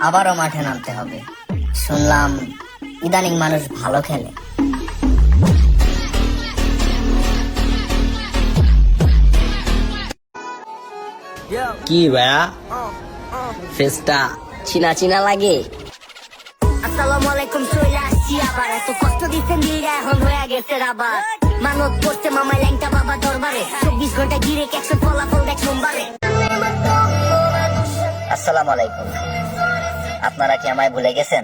আবারও মাঠে নামতে হবে। শুনলাম ইদানিং মানুষ ভালো খেলে। কি ভাইয়া ফেসটা চিনা চিনা লাগে। আসসালামু আলাইকুম, চলে আসছি আবার। এত কষ্ট দিচ্ছেন দিলটা এখন হয়ে গেছে আবার। মানত করছে মামা ল্যাংটা বাবা দরবারে, 24 ঘন্টা গিরে একশো ফলাফল দেখ সোমবারে। আসসালামু আলাইকুম, আপনারা কি আমায় ভুলে গেছেন?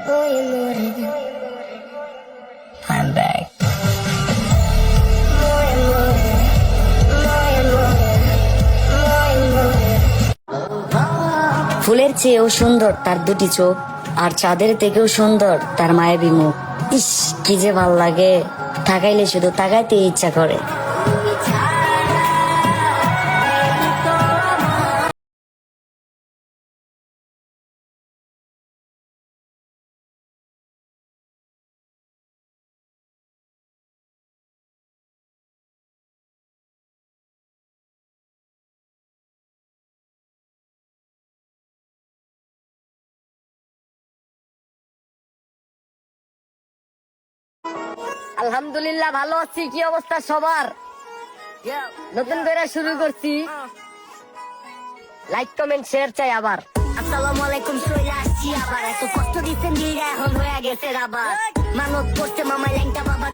I'm back. ফুলের চেয়েও সুন্দর তার দুটি চোখ, আর চাঁদের থেকেও সুন্দর তার মায়াবী মুখ। ইস কি যে ভাল লাগে, তাকাইলে শুধু তাকাইতে ইচ্ছা করে। আলহামদুলিল্লাহ ভালো আছি। কি অবস্থা সবার? নতুন করে শুরু করছি, লাইক কমেন্ট শেয়ার চাই আবার। আসসালামু আলাইকুম, চলে আসছি আবার। এত কষ্ট দিচ্ছেন দিলটা এখন হয়ে গেছে আবার। মানত করছে মামা ল্যাংটা বাবা।